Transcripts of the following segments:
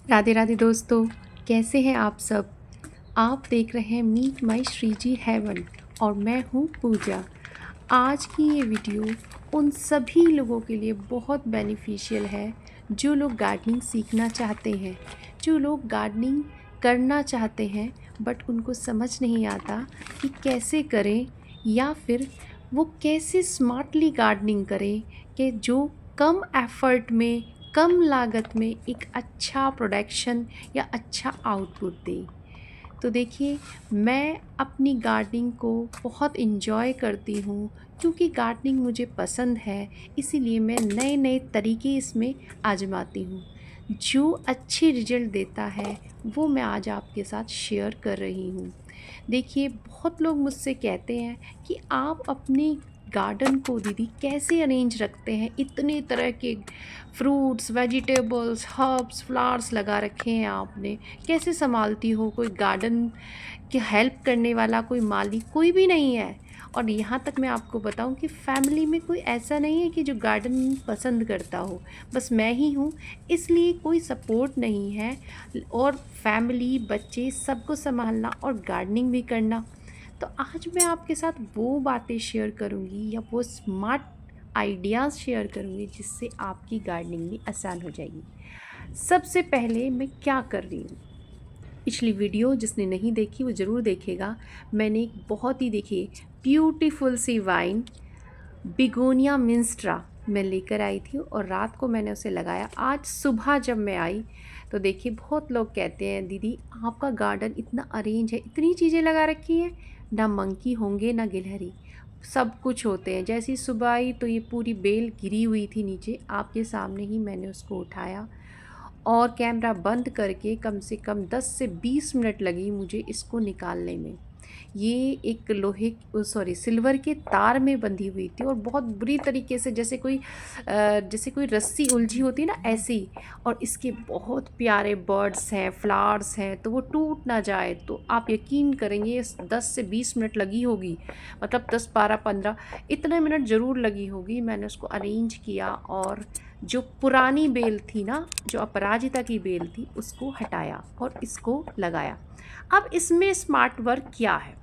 राधे राधे दोस्तों, कैसे हैं आप सब। आप देख रहे हैं मीट माई श्रीजी हेवन और मैं हूँ पूजा। आज की ये वीडियो उन सभी लोगों के लिए बहुत बेनिफिशियल है जो लोग गार्डनिंग सीखना चाहते हैं, जो लोग गार्डनिंग करना चाहते हैं बट उनको समझ नहीं आता कि कैसे करें या फिर वो कैसे स्मार्टली गार्डनिंग करें कि जो कम एफर्ट में, कम लागत में एक अच्छा प्रोडक्शन या अच्छा आउटपुट दे। तो देखिए, मैं अपनी गार्डनिंग को बहुत इन्जॉय करती हूँ क्योंकि गार्डनिंग मुझे पसंद है। इसीलिए मैं नए नए तरीके इसमें आजमाती हूँ। जो अच्छे रिजल्ट देता है वो मैं आज आपके साथ शेयर कर रही हूँ। देखिए, बहुत लोग मुझसे कहते हैं कि आप अपनी गार्डन को दीदी कैसे अरेंज रखते हैं, इतने तरह के फ्रूट्स, वेजिटेबल्स, हर्ब्स, फ्लावर्स लगा रखे हैं आपने, कैसे संभालती हो। कोई गार्डन की हेल्प करने वाला, कोई माली कोई भी नहीं है। और यहाँ तक मैं आपको बताऊँ कि फैमिली में कोई ऐसा नहीं है कि जो गार्डन पसंद करता हो, बस मैं ही हूँ। इसलिए कोई सपोर्ट नहीं है और फैमिली, बच्चे सबको संभालना और गार्डनिंग भी करना। तो आज मैं आपके साथ वो बातें शेयर करूँगी या वो स्मार्ट आइडियाज़ शेयर करूँगी जिससे आपकी गार्डनिंग भी आसान हो जाएगी। सबसे पहले मैं क्या कर रही हूँ, पिछली वीडियो जिसने नहीं देखी वो ज़रूर देखेगा। मैंने एक बहुत ही देखिए ब्यूटीफुल सी वाइन बिगोनिया मिंस्ट्रा मैं लेकर आई थी और रात को मैंने उसे लगाया। आज सुबह जब मैं आई तो देखिए, बहुत लोग कहते हैं दीदी आपका गार्डन इतना अरेंज है, इतनी चीज़ें लगा रखी हैं, ना मंकी होंगे ना गिलहरी, सब कुछ होते हैं। जैसी सुबह आई तो ये पूरी बेल गिरी हुई थी नीचे, आपके सामने ही मैंने उसको उठाया और कैमरा बंद करके कम से कम 10 से 20 मिनट लगी मुझे इसको निकालने में। ये एक लोहे सॉरी सिल्वर के तार में बंधी हुई थी और बहुत बुरी तरीके से, जैसे कोई रस्सी उलझी होती है ना, ऐसे ही। और इसके बहुत प्यारे बर्ड्स हैं, फ्लावर्स हैं, तो वो टूट ना जाए। तो आप यकीन करेंगे 10 से 20 मिनट लगी होगी, मतलब 10 12 15 इतने मिनट ज़रूर लगी होगी। मैंने उसको अरेंज किया और जो पुरानी बेल थी ना, जो अपराजिता की बेल थी, उसको हटाया और इसको लगाया। अब इसमें स्मार्ट वर्क क्या है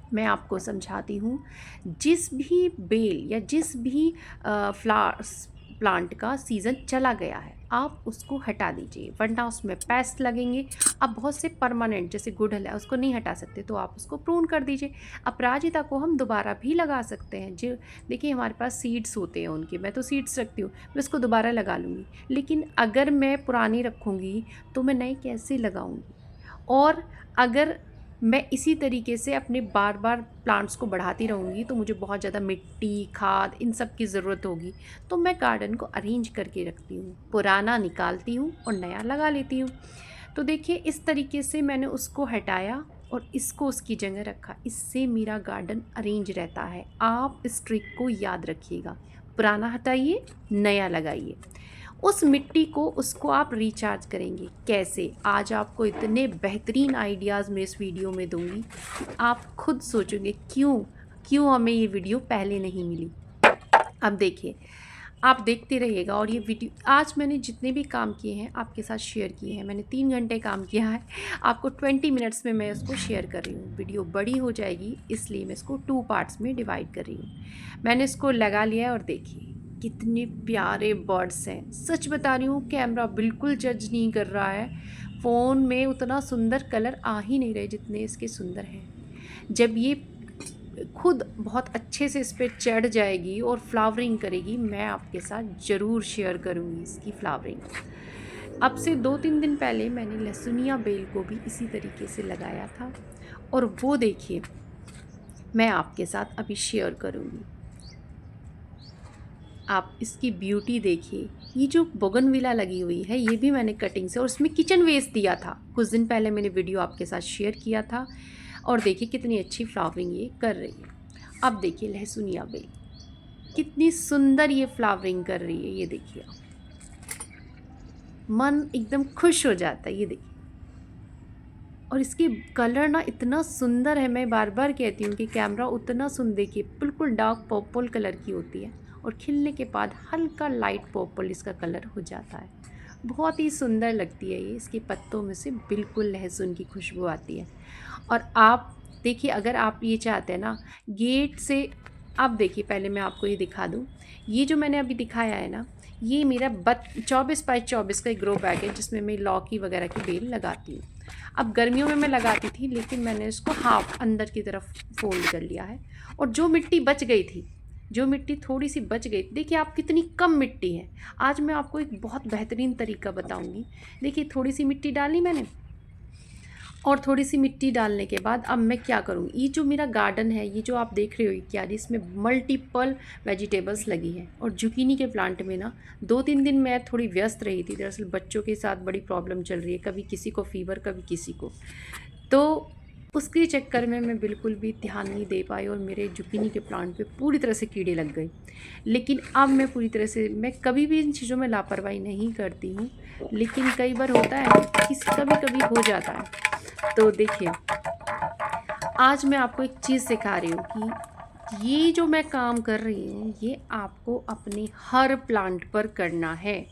मैं आपको समझाती हूँ। जिस भी बेल या जिस भी फ्लावर्स प्लांट का सीज़न चला गया है, आप उसको हटा दीजिए, वरना उसमें पेस्ट लगेंगे। अब बहुत से परमानेंट जैसे गुड़हल है उसको नहीं हटा सकते, तो आप उसको प्रून कर दीजिए। अपराजिता को हम दोबारा भी लगा सकते हैं। जो देखिए, हमारे पास सीड्स होते हैं उनके, मैं तो सीड्स रखती हूँ, मैं उसको दोबारा लगा लूँगी। लेकिन अगर मैं पुरानी रखूँगी तो मैं नई कैसे लगाऊँगी। और अगर मैं इसी तरीके से अपने बार बार प्लांट्स को बढ़ाती रहूँगी तो मुझे बहुत ज़्यादा मिट्टी, खाद, इन सब की ज़रूरत होगी। तो मैं गार्डन को अरेंज करके रखती हूँ, पुराना निकालती हूँ और नया लगा लेती हूँ। तो देखिए, इस तरीके से मैंने उसको हटाया और इसको उसकी जगह रखा। इससे मेरा गार्डन अरेंज रहता है। आप इस ट्रिक को याद रखिएगा, पुराना हटाइए, नया लगाइए। उस मिट्टी को उसको आप रिचार्ज करेंगे कैसे, आज आपको इतने बेहतरीन आइडियाज़ मैं इस वीडियो में दूंगी कि आप खुद सोचोगे क्यों क्यों हमें ये वीडियो पहले नहीं मिली। अब देखिए, आप देखते रहिएगा। और ये वीडियो आज मैंने जितने भी काम किए हैं आपके साथ शेयर किए हैं। मैंने 3 घंटे काम किया है, आपको 20 मिनट्स में मैं इसको शेयर कर रही हूँ। वीडियो बड़ी हो जाएगी इसलिए मैं इसको 2 पार्ट्स में डिवाइड कर रही हूँ। मैंने इसको लगा लिया है और देखिए कितने प्यारे बर्ड्स हैं। सच बता रही हूँ, कैमरा बिल्कुल जज नहीं कर रहा है। फ़ोन में उतना सुंदर कलर आ ही नहीं रहे जितने इसके सुंदर हैं। जब ये खुद बहुत अच्छे से इस पर चढ़ जाएगी और फ्लावरिंग करेगी, मैं आपके साथ ज़रूर शेयर करूँगी इसकी फ्लावरिंग। अब से 2-3 दिन पहले मैंने लहसुनिया बेल को भी इसी तरीके से लगाया था और वो देखिए मैं आपके साथ अभी शेयर करूँगी। आप इसकी ब्यूटी देखिए। ये जो बोगनविला लगी हुई है ये भी मैंने कटिंग से, और इसमें किचन वेस्ट दिया था, कुछ दिन पहले मैंने वीडियो आपके साथ शेयर किया था। और देखिए कितनी अच्छी फ्लावरिंग ये कर रही है। अब देखिए लहसुनिया बेल कितनी सुंदर ये फ्लावरिंग कर रही है, ये देखिए आप, मन एकदम खुश हो जाता है। ये देखिए, और इसकी कलर ना इतना सुंदर है, मैं बार बार कहती हूँ कि कैमरा उतना सुन, देखिए बिल्कुल डार्क पर्पल कलर की होती है और खिलने के बाद हल्का लाइट पर्पल इसका कलर हो जाता है। बहुत ही सुंदर लगती है ये, इसके पत्तों में से बिल्कुल लहसुन की खुशबू आती है। और आप देखिए, अगर आप ये चाहते हैं ना गेट से, आप देखिए पहले मैं आपको ये दिखा दूँ, ये जो मैंने अभी दिखाया है ना, ये मेरा 24 बाई 24 का एक ग्रो बैग है जिसमें मैं लौकी वगैरह की बेल लगाती हूँ। अब गर्मियों में मैं लगाती थी, लेकिन मैंने इसको हाफ अंदर की तरफ फोल्ड कर लिया है। और जो मिट्टी बच गई थी, जो मिट्टी थोड़ी सी बच गई, देखिए आप कितनी कम मिट्टी है। आज मैं आपको एक बहुत बेहतरीन तरीका बताऊंगी। देखिए थोड़ी सी मिट्टी डाली मैंने, और थोड़ी सी मिट्टी डालने के बाद अब मैं क्या करूँगी, ये जो मेरा गार्डन है, ये जो आप देख रहे हो ये क्यारी, इसमें मल्टीपल वेजिटेबल्स लगी हैं। और जुकीनी के प्लांट में ना 2-3 दिन मैं थोड़ी व्यस्त रही थी, दरअसल बच्चों के साथ बड़ी प्रॉब्लम चल रही है, कभी किसी को फीवर कभी किसी को, तो उसके चक्कर में मैं बिल्कुल भी ध्यान नहीं दे पाई और मेरे जुकीनी के प्लांट पे पूरी तरह से कीड़े लग गए। लेकिन अब मैं पूरी तरह से, मैं कभी भी इन चीज़ों में लापरवाही नहीं करती हूँ, लेकिन कई बार होता है किसी कभी कभी हो जाता है। तो देखिए, आज मैं आपको एक चीज़ सिखा रही हूँ कि ये जो मैं काम कर रही हूँ ये आपको अपने हर प्लांट पर करना है।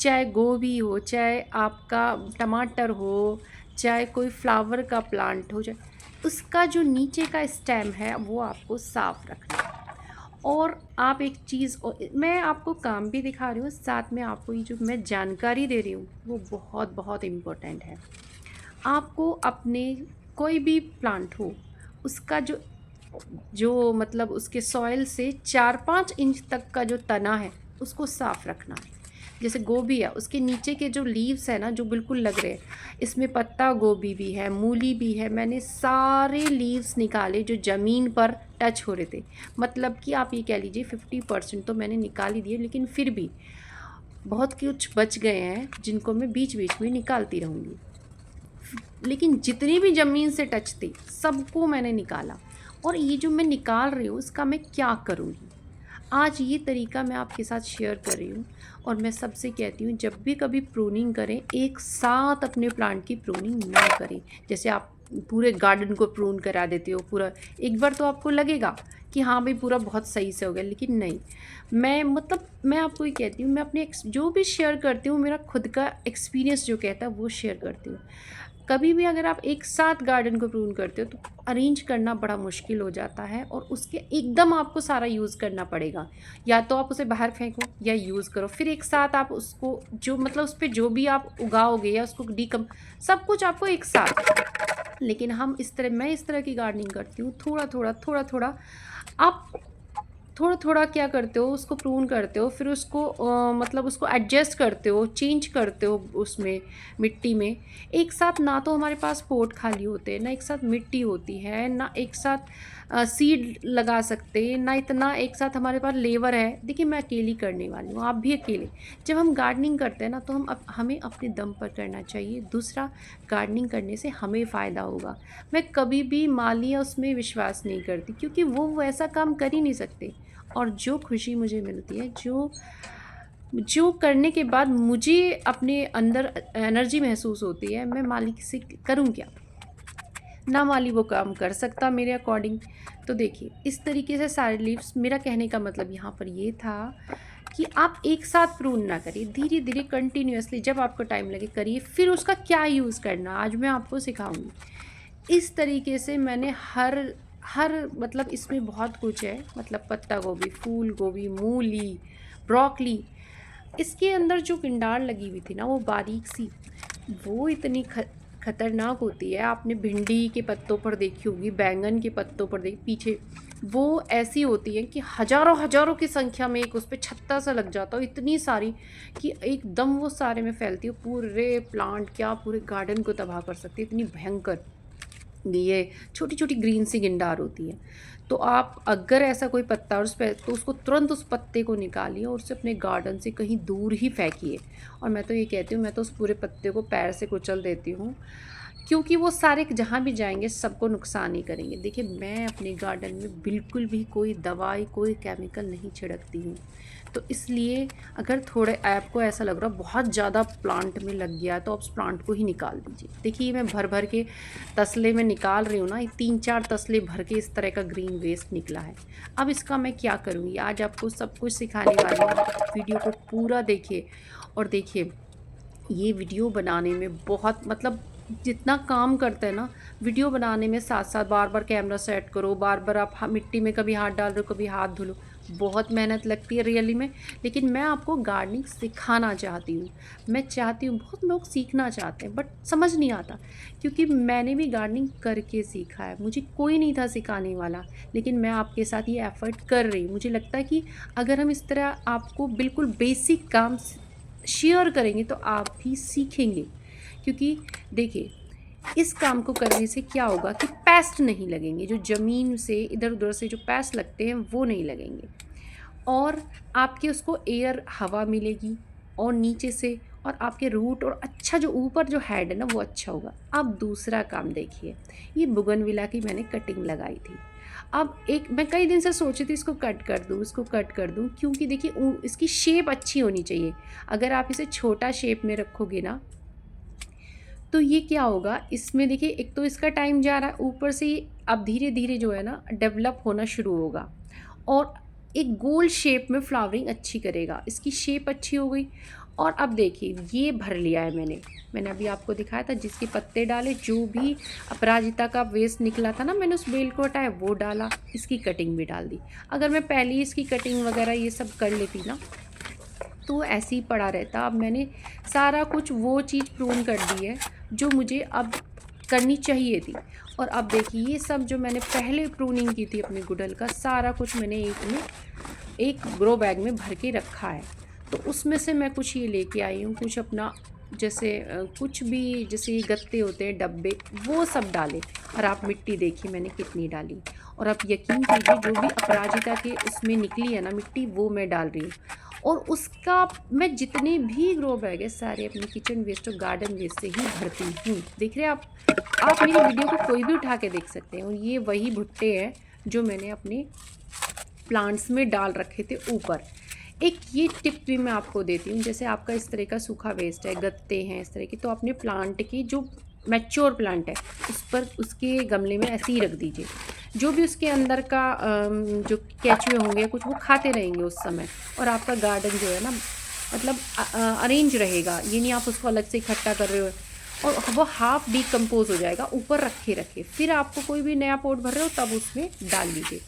चाहे गोभी हो, चाहे आपका टमाटर हो, चाहे कोई फ्लावर का प्लांट हो, चाहे उसका जो नीचे का स्टेम है वो आपको साफ रखना है। और आप एक चीज़ मैं आपको काम भी दिखा रही हूँ, साथ में आपको ये जो मैं जानकारी दे रही हूँ वो बहुत बहुत इम्पोर्टेंट है। आपको अपने कोई भी प्लांट हो, उसका जो जो मतलब उसके सॉइल से 4-5 इंच तक का जो तना है उसको साफ रखना है। जैसे गोभी है, उसके नीचे के जो लीव्स है ना जो बिल्कुल लग रहे हैं, इसमें पत्ता गोभी भी है, मूली भी है, मैंने सारे लीव्स निकाले जो ज़मीन पर टच हो रहे थे। मतलब कि आप ये कह लीजिए 50% तो मैंने निकाल ही दिए, लेकिन फिर भी बहुत कुछ बच गए हैं जिनको मैं बीच बीच में निकालती रहूँगी। लेकिन जितनी भी ज़मीन से टच थी सबको मैंने निकाला। और ये जो मैं निकाल रही हूँ इसका मैं क्या करूँगी, आज ये तरीका मैं आपके साथ शेयर कर रही हूँ। और मैं सबसे कहती हूँ जब भी कभी प्रूनिंग करें, एक साथ अपने प्लांट की प्रूनिंग ना करें। जैसे आप पूरे गार्डन को प्रून करा देते हो पूरा, एक बार तो आपको लगेगा कि हाँ भाई पूरा बहुत सही से हो गया, लेकिन नहीं। मैं आपको ये कहती हूँ, मैं अपने जो भी शेयर करती हूँ मेरा खुद का एक्सपीरियंस जो कहता है वो शेयर करती हूँ। कभी भी अगर आप एक साथ गार्डन को प्रून करते हो तो अरेंज करना बड़ा मुश्किल हो जाता है, और उसके एकदम आपको सारा यूज़ करना पड़ेगा। या तो आप उसे बाहर फेंको या यूज़ करो, फिर एक साथ आप उसको जो मतलब उस पर जो भी आप उगाओगे या उसको डीकम, सब कुछ आपको एक साथ। लेकिन मैं इस तरह की गार्डनिंग करती हूँ, थोड़ा थोड़ा आप थोड़ा थोड़ा क्या करते हो, उसको प्रून करते हो, फिर उसको मतलब उसको एडजस्ट करते हो, चेंज करते हो उसमें मिट्टी में। एक साथ ना तो हमारे पास पोट खाली होते हैं, ना एक साथ मिट्टी होती है, ना एक साथ सीड लगा सकते, ना इतना एक साथ हमारे पास लेबर है। देखिए मैं अकेली करने वाली हूँ, आप भी अकेले। जब हम गार्डनिंग करते हैं ना तो हमें अपने दम पर करना चाहिए। दूसरा, गार्डनिंग करने से हमें फ़ायदा होगा। मैं कभी भी माली या उसमें विश्वास नहीं करती, क्योंकि वो ऐसा काम कर ही नहीं सकते। और जो खुशी मुझे मिलती है, जो जो करने के बाद मुझे अपने अंदर एनर्जी महसूस होती है, मैं मालिक से करूं क्या, ना माली वो काम कर सकता मेरे अकॉर्डिंग। तो देखिए इस तरीके से सारे लीव्स, मेरा कहने का मतलब यहाँ पर ये था कि आप एक साथ प्रून ना करिए, धीरे धीरे कंटिन्यूअसली जब आपको टाइम लगे करिए, फिर उसका क्या यूज़ करना आज मैं आपको सिखाऊंगी। इस तरीके से मैंने हर हर मतलब इसमें बहुत कुछ है, मतलब पत्ता गोभी, फूल गोभी, मूली, ब्रोकली, इसके अंदर जो किंडार लगी हुई थी ना वो बारीक सी, वो इतनी खतरनाक होती है। आपने भिंडी के पत्तों पर देखी होगी, बैंगन के पत्तों पर देखी पीछे, वो ऐसी होती है कि हजारों हजारों की संख्या में एक उस पर छत्ता सा लग जाता हो, इतनी सारी कि एकदम वो सारे में फैलती हो, पूरे प्लांट क्या पूरे गार्डन को तबाह कर सकती है, इतनी भयंकर ये छोटी छोटी ग्रीन सी गिंडार होती है। तो आप अगर ऐसा कोई पत्ता और उस पर, तो उसको तुरंत उस पत्ते को निकालिए और उसे अपने गार्डन से कहीं दूर ही फेंकिए। और मैं तो ये कहती हूँ, मैं तो उस पूरे पत्ते को पैर से कुचल देती हूँ, क्योंकि वो सारे जहाँ भी जाएंगे सबको नुकसान ही करेंगे। देखिए मैं अपने गार्डन में बिल्कुल भी कोई दवाई, कोई केमिकल नहीं छिड़कती हूँ। तो इसलिए अगर थोड़े आपको ऐसा लग रहा बहुत ज़्यादा प्लांट में लग गया तो आप उस प्लांट को ही निकाल दीजिए। देखिए मैं भर भर के तसले में निकाल रही हूँ ना, ये 3-4 तसले भर के इस तरह का ग्रीन वेस्ट निकला है। अब इसका मैं क्या करूँगी, आज आपको सब कुछ सिखाने वाली हूँ, वीडियो को पूरा देखिए। और देखिए ये वीडियो बनाने में बहुत मतलब जितना काम करते हैं ना वीडियो बनाने में, साथ साथ बार बार कैमरा सेट करो, बार बार आप मिट्टी में कभी हाथ डाल रहे हो कभी हाथ धुलो, बहुत मेहनत लगती है रियली में। लेकिन मैं आपको गार्डनिंग सिखाना चाहती हूँ। मैं चाहती हूँ, बहुत लोग सीखना चाहते हैं बट समझ नहीं आता, क्योंकि मैंने भी गार्डनिंग करके सीखा है, मुझे कोई नहीं था सिखाने वाला। लेकिन मैं आपके साथ ये एफ़र्ट कर रही हूँ। मुझे लगता है कि अगर हम इस तरह आपको बिल्कुल बेसिक काम शेयर करेंगे तो आप भी सीखेंगे। क्योंकि देखिए, इस काम को करने से क्या होगा कि पेस्ट नहीं लगेंगे, जो ज़मीन से इधर उधर से जो पेस्ट लगते हैं वो नहीं लगेंगे, और आपके उसको एयर हवा मिलेगी और नीचे से, और आपके रूट और अच्छा जो ऊपर जो हेड है ना वो अच्छा होगा। अब दूसरा काम देखिए, ये बुगनविला की मैंने कटिंग लगाई थी। अब एक मैं कई दिन से सोची थी इसको कट कर दूँ, इसको कट कर दूँ, क्योंकि देखिए इसकी शेप अच्छी होनी चाहिए। अगर आप इसे छोटा शेप में रखोगे ना तो ये क्या होगा, इसमें देखिए एक तो इसका टाइम जा रहा है, ऊपर से ये अब धीरे धीरे जो है ना डेवलप होना शुरू होगा और एक गोल शेप में फ्लावरिंग अच्छी करेगा। इसकी शेप अच्छी हो गई। और अब देखिए ये भर लिया है मैंने अभी आपको दिखाया था, जिसके पत्ते डाले, जो भी अपराजिता का वेस्ट निकला था ना मैंने उस बेल को हटाया वो डाला, इसकी कटिंग भी डाल दी। अगर मैं पहले ही इसकी कटिंग वगैरह ये सब कर लेती ना तो ऐसे ही पड़ा रहता। अब मैंने सारा कुछ वो चीज़ प्रून कर दी है जो मुझे अब करनी चाहिए थी। और अब देखिए ये सब जो मैंने पहले प्रूनिंग की थी अपने गुड़हल का, सारा कुछ मैंने एक ग्रो बैग में भर के रखा है। तो उसमें से मैं कुछ ये लेके आई हूँ, कुछ अपना जैसे कुछ भी जैसे ये गत्ते होते हैं डब्बे, वो सब डाले। और आप मिट्टी देखिए मैंने कितनी डाली। और आप यकीन कीजिए जो भी अपराजिता के उसमें निकली है ना मिट्टी, वो मैं डाल रही हूँ। और उसका मैं जितने भी ग्रो बैग है सारे अपने किचन वेस्ट और गार्डन वेस्ट से ही भरती हूँ। देख रहे हैं आप मेरी वीडियो को कोई भी उठा के देख सकते हैं। और ये वही भुट्टे हैं जो मैंने अपने प्लांट्स में डाल रखे थे ऊपर। एक ये टिप भी मैं आपको देती हूँ, जैसे आपका इस तरह का सूखा वेस्ट है, गत्ते हैं इस तरह की, तो अपने प्लांट की जो मैच्योर प्लांट है उस पर उसके गमले में ऐसे ही रख दीजिए। जो भी उसके अंदर का जो केचुए होंगे कुछ वो खाते रहेंगे उस समय, और आपका गार्डन जो है ना मतलब अरेंज रहेगा। ये नहीं आप उसको अलग से इकट्ठा कर रहे हो और वो हाफ डिकम्पोज हो जाएगा। ऊपर रखे रखे फिर आपको कोई भी नया पॉट भर रहे हो तब उसमें डाल लीजिए।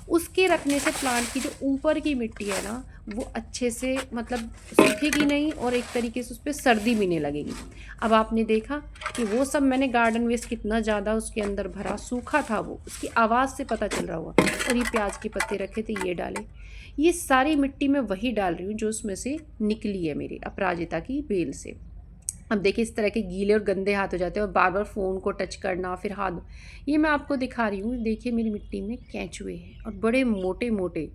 उसके रखने से प्लांट की जो ऊपर की मिट्टी है ना वो अच्छे से मतलब सूखेगी नहीं और एक तरीके से उस पर सर्दी भी नहीं लगेगी। अब आपने देखा कि वो सब मैंने गार्डन वेस्ट कितना ज़्यादा उसके अंदर भरा, सूखा था वो, उसकी आवाज़ से पता चल रहा होगा। और ये प्याज के पत्ते रखे थे ये डाले। ये सारी मिट्टी मैं वही डाल रही हूँ जो उसमें से निकली है मेरी अपराजिता की बेल से। अब देखिए इस तरह के गीले और गंदे हाथ हो जाते हैं और बार बार फ़ोन को टच करना फिर हाथ, ये मैं आपको दिखा रही हूँ। देखिए मेरी मिट्टी में केंचुए हैं और बड़े मोटे मोटे,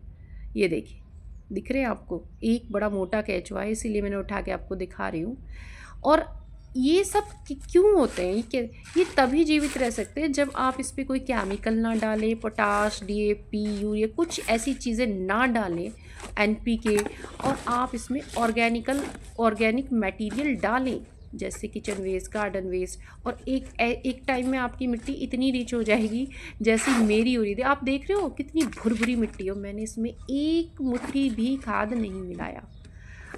ये देखिए दिख रहे हैं आपको, एक बड़ा मोटा केंचुआ है, इसीलिए मैंने उठा के आपको दिखा रही हूँ। और ये सब क्यों होते हैं, ये तभी जीवित रह सकते हैं जब आप इस पर कोई केमिकल ना डालें, पोटाश डीएपी यूरिया कुछ ऐसी चीज़ें ना डालें, एनपीके, और आप इसमें ऑर्गेनिक मटेरियल डालें जैसे किचन वेस्ट, गार्डन वेस्ट। और एक टाइम में आपकी मिट्टी इतनी रिच हो जाएगी जैसी मेरी हो रही थी। आप देख रहे हो कितनी भुरभुरी मिट्टी हो, मैंने इसमें एक मुट्ठी भी खाद नहीं मिलाया।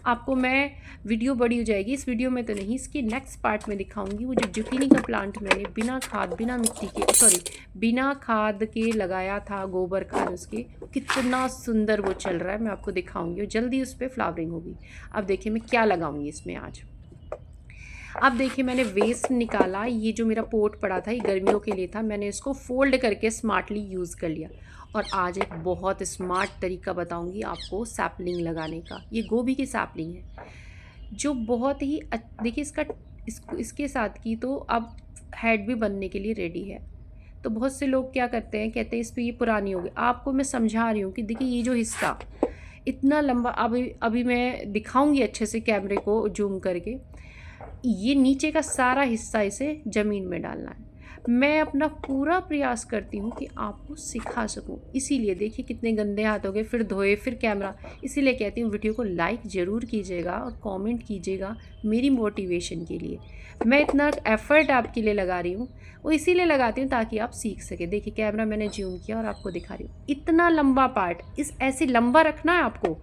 आपको मैं वीडियो बड़ी हो जाएगी, इस वीडियो में तो नहीं, इसके नेक्स्ट पार्ट में दिखाऊंगी वो जो जुकीनी का प्लांट मैंने बिना खाद बिना मिट्टी के बिना खाद के लगाया था, गोबर खाद उसके, कितना सुंदर वो चल रहा है, मैं आपको दिखाऊंगी और जल्दी उस पर फ्लावरिंग होगी। अब देखिए मैं क्या लगाऊंगी इसमें आज। अब देखिए मैंने वेस्ट निकाला, ये जो मेरा पोट पड़ा था ये गर्मियों के लिए था, मैंने इसको फोल्ड करके स्मार्टली यूज़ कर लिया। और आज एक बहुत स्मार्ट तरीका बताऊंगी आपको सैपलिंग लगाने का। ये गोभी की सैपलिंग है जो बहुत ही देखिए इसके साथ की तो अब हेड भी बनने के लिए रेडी है। तो बहुत से लोग क्या करते हैं, कहते हैं इस पर ये पुरानी हो गई। आपको मैं समझा रही हूँ कि देखिए ये जो हिस्सा इतना लंबा, अभी अभी मैं दिखाऊंगी अच्छे से कैमरे को जूम करके, ये नीचे का सारा हिस्सा इसे ज़मीन में डालना है। मैं अपना पूरा प्रयास करती हूँ कि आपको सिखा सकूँ, इसीलिए देखिए कितने गंदे हाथ हो गए, फिर धोए फिर कैमरा। इसीलिए कहती हूँ वीडियो को लाइक ज़रूर कीजिएगा और कमेंट कीजिएगा मेरी मोटिवेशन के लिए। मैं इतना एफ़र्ट आपके लिए लगा रही हूँ, वो इसीलिए लगाती हूँ ताकि आप सीख सके। देखिए कैमरा मैंने जूम किया और आपको दिखा रही हूँ, इतना लंबा पार्ट इस ऐसे लंबा रखना है आपको,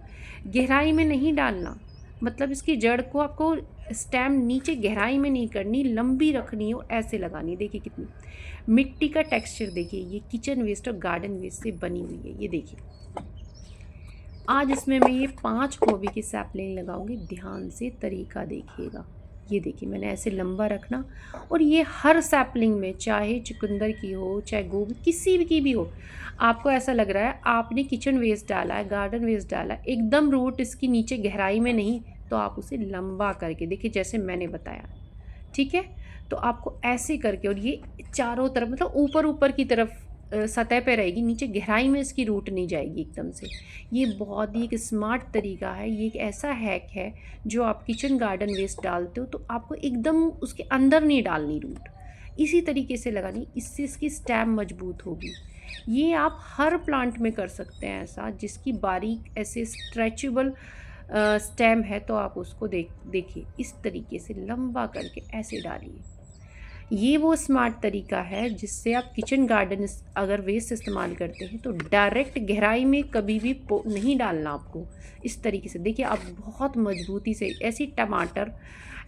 गहराई में नहीं डालना। मतलब इसकी जड़ को आपको स्टेम नीचे गहराई में नहीं करनी, लंबी रखनी है और ऐसे लगानी। देखिए कितनी मिट्टी का टेक्सचर, देखिए ये किचन वेस्ट और गार्डन वेस्ट से बनी हुई है। ये देखिए आज इसमें मैं ये 5 गोभी की सैपलिंग लगाऊंगी। ध्यान से तरीका देखिएगा। ये देखिए मैंने ऐसे लंबा रखना और ये हर सैपलिंग में, चाहे चुकंदर की हो चाहे गोभी किसी भी की भी हो, आपको ऐसा लग रहा है आपने किचन वेस्ट डाला है, गार्डन वेस्ट डाला है, एकदम रूट इसकी नीचे गहराई में नहीं, तो आप उसे लंबा करके देखिए जैसे मैंने बताया। ठीक है, तो आपको ऐसे करके, और ये चारों तरफ मतलब ऊपर ऊपर की तरफ सतह पे रहेगी, नीचे गहराई में इसकी रूट नहीं जाएगी एकदम से। ये बहुत ही एक स्मार्ट तरीका है, ये एक ऐसा हैक है जो आप किचन गार्डन वेस्ट डालते हो तो आपको एकदम उसके अंदर नहीं डालनी रूट, इसी तरीके से लगानी, इससे इसकी स्टेम मजबूत होगी। ये आप हर प्लांट में कर सकते हैं ऐसा, जिसकी बारीक ऐसे स्ट्रेचेबल स्टेम है, तो आप उसको देखिए इस तरीके से लंबा करके ऐसे डालिए। ये वो स्मार्ट तरीका है जिससे आप किचन गार्डन अगर वेस्ट इस्तेमाल करते हैं तो डायरेक्ट गहराई में कभी भी नहीं डालना आपको। इस तरीके से देखिए आप बहुत मजबूती से, ऐसे ही टमाटर,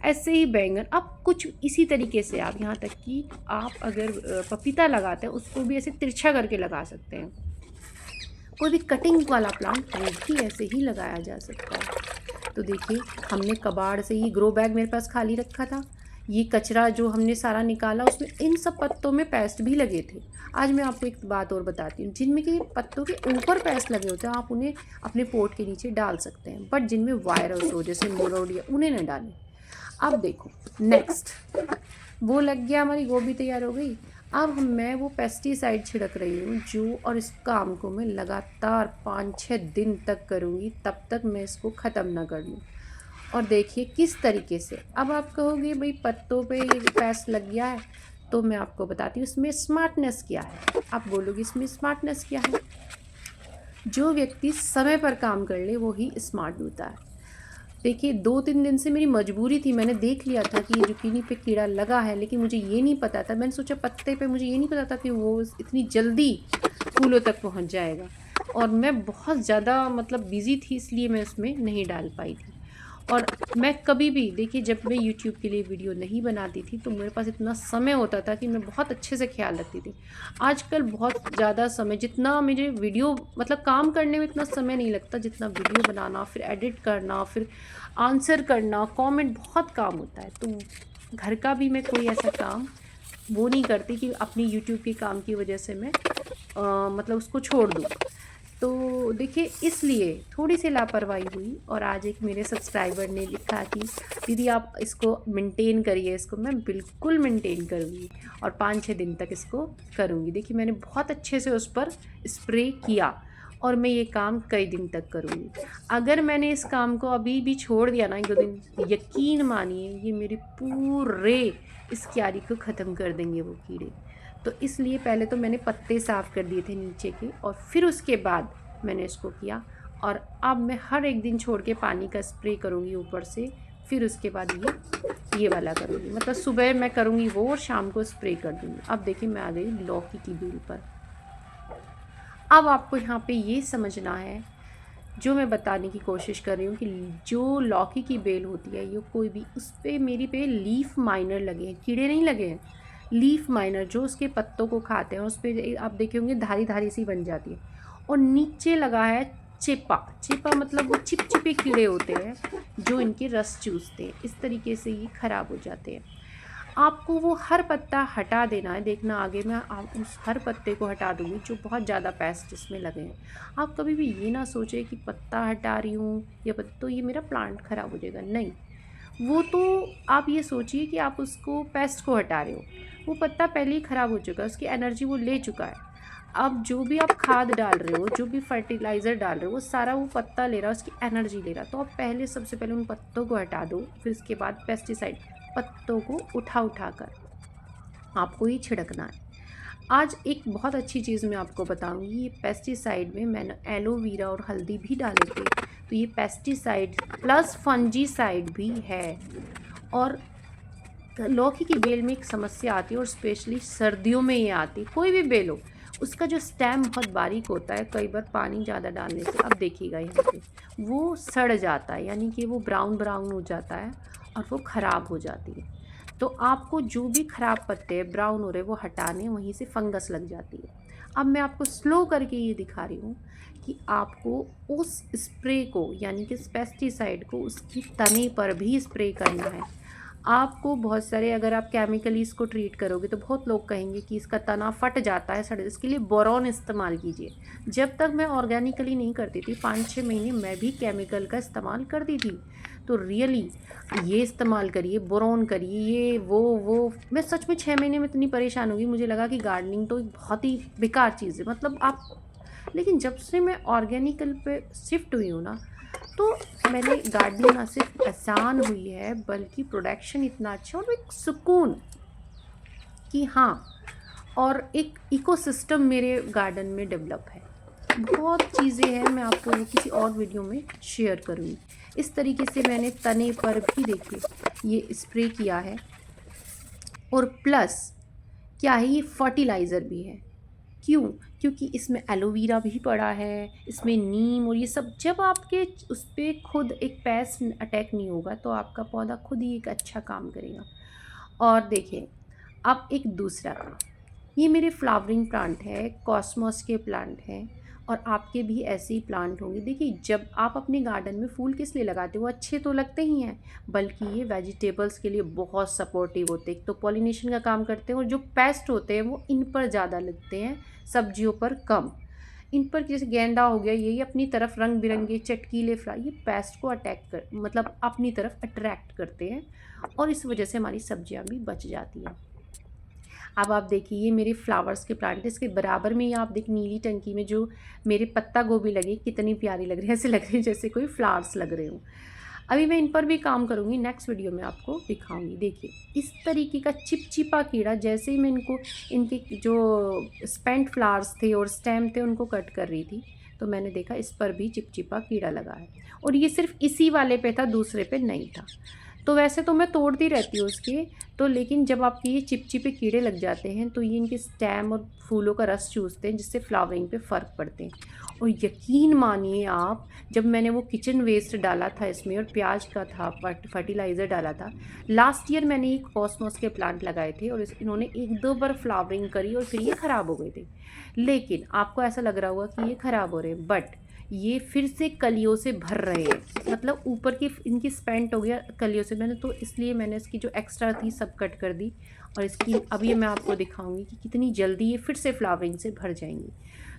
ऐसे ही बैंगन, आप कुछ इसी तरीके से, आप यहाँ तक कि आप अगर पपीता लगाते हैं उसको भी ऐसे तिरछा करके लगा सकते हैं। कोई भी कटिंग वाला प्लांट वो भी ऐसे ही लगाया जा सकता है। तो देखिए हमने कबाड़ से ही, ग्रो बैग मेरे पास खाली रखा था, ये कचरा जो हमने सारा निकाला उसमें इन सब पत्तों में पेस्ट भी लगे थे। आज मैं आपको एक बात और बताती हूँ, जिनमें कि पत्तों के ऊपर पेस्ट लगे होते हैं आप उन्हें अपने पोट के नीचे डाल सकते हैं, बट जिनमें वायरस हो जैसे मोरोडिया उन्हें न डालें। अब देखो नेक्स्ट, वो लग गया, हमारी गोभी तैयार हो गई। अब मैं वो पेस्टिसाइड छिड़क रही हूँ जो, और इस काम को मैं लगातार 5-6 दिन तक करूँगी, तब तक मैं इसको ख़त्म ना कर लूँ। और देखिए किस तरीके से, अब आप कहोगे भाई पत्तों पे ये पेस्ट लग गया है, तो मैं आपको बताती हूँ इसमें स्मार्टनेस क्या है। आप बोलोगे इसमें स्मार्टनेस क्या है? जो व्यक्ति समय पर काम कर ले वो ही स्मार्ट होता है। देखिए 2-3 दिन से मेरी मजबूरी थी, मैंने देख लिया था कि ये जुकीनी पे कीड़ा लगा है, लेकिन मुझे ये नहीं पता था, मैंने सोचा पत्ते पे, मुझे ये नहीं पता था कि वो इतनी जल्दी फूलों तक पहुंच जाएगा। और मैं बहुत ज़्यादा मतलब बिज़ी थी, इसलिए मैं उसमें नहीं डाल पाई थी। और मैं कभी भी देखिए जब मैं यूट्यूब के लिए वीडियो नहीं बनाती थी तो मेरे पास इतना समय होता था कि मैं बहुत अच्छे से ख्याल रखती थी। आजकल बहुत ज़्यादा समय, जितना मुझे वीडियो मतलब काम करने में इतना समय नहीं लगता जितना वीडियो बनाना, फिर एडिट करना, फिर आंसर करना, कमेंट, बहुत काम होता है। तो घर का भी मैं कोई ऐसा काम वो नहीं करती कि अपनी यूट्यूब के काम की वजह से मैं मतलब उसको छोड़ दूँ। तो देखिए इसलिए थोड़ी सी लापरवाही हुई, और आज एक मेरे सब्सक्राइबर ने लिखा कि दीदी आप इसको मेंटेन करिए। इसको मैं बिल्कुल मेंटेन करूँगी और 5-6 दिन तक इसको करूँगी। देखिए मैंने बहुत अच्छे से उस पर स्प्रे किया और मैं ये काम कई दिन तक करूँगी। अगर मैंने इस काम को अभी भी छोड़ दिया ना 1-2 दिन, यकीन मानिए ये मेरे पूरे इस क्यारी को ख़त्म कर देंगे वो कीड़े। तो इसलिए पहले तो मैंने पत्ते साफ़ कर दिए थे नीचे के, और फिर उसके बाद मैंने इसको किया। और अब मैं हर एक दिन छोड़ के पानी का स्प्रे करूँगी ऊपर से, फिर उसके बाद ये वाला करूँगी, मतलब सुबह मैं करूँगी वो और शाम को स्प्रे कर दूँगी। अब देखिए मैं आ गई लौकी की बेल पर। अब आपको यहाँ पे ये समझना है, जो मैं बताने की कोशिश कर रही हूँ कि जो लौकी की बेल होती है, ये कोई भी, उस पर मेरी पे लीफ माइनर लगे हैं, कीड़े नहीं लगे हैं, लीफ माइनर जो उसके पत्तों को खाते हैं, उस पर आप देखे होंगे धारी धारी सी बन जाती है। और नीचे लगा है चिपा, चिपा मतलब वो चिपचिपे कीड़े होते हैं जो इनके रस चूसते हैं, इस तरीके से ये ख़राब हो जाते हैं। आपको वो हर पत्ता हटा देना है। देखना आगे मैं उस हर पत्ते को हटा दूँगी जो बहुत ज़्यादा पेस्ट इसमें लगे हैं। आप कभी भी ये ना सोचें कि पत्ता हटा रही हूँ या तो ये मेरा प्लांट ख़राब हो जाएगा, नहीं। वो तो आप ये सोचिए कि आप उसको पेस्ट को हटा रहे हो, वो पत्ता पहले ही ख़राब हो चुका है, उसकी एनर्जी वो ले चुका है। अब जो भी आप खाद डाल रहे हो, जो भी फर्टिलाइज़र डाल रहे हो, वो सारा वो पत्ता ले रहा है, उसकी एनर्जी ले रहा है। तो आप पहले, सबसे पहले उन पत्तों को हटा दो, फिर उसके बाद पेस्टिसाइड पत्तों को उठा कर आपको ये छिड़कना है। आज एक बहुत अच्छी चीज़ मैं आपको बताऊंगी, ये पेस्टिसाइड में मैंने एलोवेरा और हल्दी भी डाले थे, तो ये पेस्टिसाइड प्लस फंजीसाइड भी है। और लौकी की बेल में एक समस्या आती है, और स्पेशली सर्दियों में ये आती है, कोई भी बेल हो, उसका जो स्टेम बहुत बारीक होता है, कई बार पानी ज़्यादा डालने से, अब देखिएगा यहाँ पे वो सड़ जाता है, यानी कि वो ब्राउन ब्राउन हो जाता है, और वो ख़राब हो जाती है। तो आपको जो भी ख़राब पत्ते हैं ब्राउन हो रहे वो हटाने, वहीं से फंगस लग जाती है। अब मैं आपको स्लो करके ये दिखा रही हूँ कि आपको उस स्प्रे को यानी कि पेस्टिसाइड को उसकी तने पर भी स्प्रे करना है। आपको बहुत सारे, अगर आप केमिकली इसको ट्रीट करोगे तो बहुत लोग कहेंगे कि इसका तना फट जाता है, सड़, इसके लिए बोरॉन इस्तेमाल कीजिए। जब तक मैं ऑर्गेनिकली नहीं करती थी 5-6 महीने मैं भी केमिकल का इस्तेमाल करती थी। तो रियली ये इस्तेमाल करिए, बोरॉन करिए, ये वो मैं सच में 6 महीने में इतनी परेशान होगी, मुझे लगा कि गार्डनिंग तो एक बहुत ही बेकार चीज़ है, मतलब आप। लेकिन जब से मैं ऑर्गेनिकल पे शिफ्ट हुई हूँ ना, तो मैंने गार्डनिंग ना सिर्फ आसान हुई है बल्कि प्रोडक्शन इतना अच्छा और एक सुकून कि हाँ, और एक इकोसिस्टम मेरे गार्डन में डेवलप है। बहुत चीज़ें हैं, मैं आपको वो किसी और वीडियो में शेयर करूँगी। इस तरीके से मैंने तने पर भी देखिए ये स्प्रे किया है, और प्लस क्या है, ये फर्टिलाइज़र भी है। क्यों? क्योंकि इसमें एलोवेरा भी पड़ा है, इसमें नीम और ये सब। जब आपके उस पे खुद एक पेस्ट अटैक नहीं होगा तो आपका पौधा खुद ही एक अच्छा काम करेगा। और देखिए, अब एक दूसरा काम, ये मेरे फ्लावरिंग प्लांट है, कॉस्मोस के प्लांट हैं, और आपके भी ऐसे ही प्लांट होंगे। देखिए, जब आप अपने गार्डन में फूल किस लिए लगाते हो, वो अच्छे तो लगते ही हैं, बल्कि ये वेजिटेबल्स के लिए बहुत सपोर्टिव होते हैं। तो पॉलिनेशन का काम करते हैं, और जो पेस्ट होते हैं वो इन पर ज़्यादा लगते हैं, सब्जियों पर कम। इन पर जैसे गेंदा हो गया, यही अपनी तरफ रंग बिरंगे चटकीले फ्लावर, ये पेस्ट को अटैक कर, मतलब अपनी तरफ अट्रैक्ट करते हैं, और इस वजह से हमारी सब्जियां भी बच जाती हैं। अब आप देखिए, ये मेरे फ्लावर्स के प्लांट है, इसके बराबर में ही आप देख नीली टंकी में जो मेरे पत्ता गोभी लगे, कितनी प्यारी लग रही है, ऐसे लग रही है जैसे कोई फ्लावर्स लग रहे हों। अभी मैं इन पर भी काम करूँगी, नेक्स्ट वीडियो में आपको दिखाऊंगी। देखिए, इस तरीके का चिपचिपा कीड़ा, जैसे ही मैं इनको, इनके जो स्पेंट फ्लावर्स थे और स्टेम थे उनको कट कर रही थी, तो मैंने देखा इस पर भी चिपचिपा कीड़ा लगा है, और ये सिर्फ इसी वाले पे था, दूसरे पे नहीं था। तो वैसे तो मैं तोड़ती रहती हूँ उसके, तो लेकिन जब आपके ये चिपचिपे कीड़े लग जाते हैं तो ये इनके स्टेम और फूलों का रस चूसते हैं, जिससे फ्लावरिंग पे फ़र्क पड़ते हैं। और यकीन मानिए आप, जब मैंने वो किचन वेस्ट डाला था इसमें और प्याज का था फर्टिलाइज़र डाला था, लास्ट ईयर मैंने एक कॉस्मोस के प्लांट लगाए थे, और इन्होंने 1-2 बार फ्लावरिंग करी और फिर ये ख़राब हो गए थे। लेकिन आपको ऐसा लग रहा होगा कि ये ख़राब हो रहे हैं, बट ये फिर से कलियों से भर रहे हैं, मतलब ऊपर की इनकी स्पेंट हो गया कलियों से। मैंने तो इसलिए मैंने इसकी जो एक्स्ट्रा थी सब कट कर दी, और इसकी अब ये मैं आपको दिखाऊंगी कि कितनी जल्दी ये फिर से फ्लावरिंग से भर जाएंगी।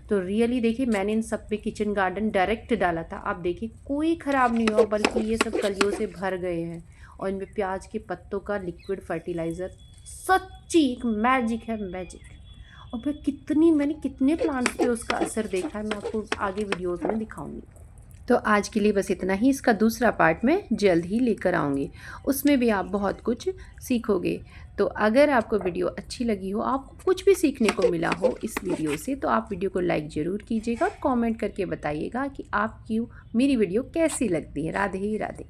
तो रियली देखिए, मैंने इन सब पे किचन गार्डन डायरेक्ट डाला था, आप देखिए कोई ख़राब नहीं हुआ, बल्कि ये सब कलियों से भर गए हैं। और इनमें प्याज के पत्तों का लिक्विड फर्टिलाइज़र सच्ची एक मैजिक है, मैजिक। और मैंने कितने प्लांट्स पे उसका असर देखा है, मैं आपको आगे वीडियोस में दिखाऊंगी। तो आज के लिए बस इतना ही, इसका दूसरा पार्ट मैं जल्द ही लेकर आऊँगी, उसमें भी आप बहुत कुछ सीखोगे। तो अगर आपको वीडियो अच्छी लगी हो, आपको कुछ भी सीखने को मिला हो इस वीडियो से, तो आप वीडियो को लाइक ज़रूर कीजिएगा और कमेंट करके बताइएगा कि आपकी मेरी वीडियो कैसी लगती है। राधे राधे।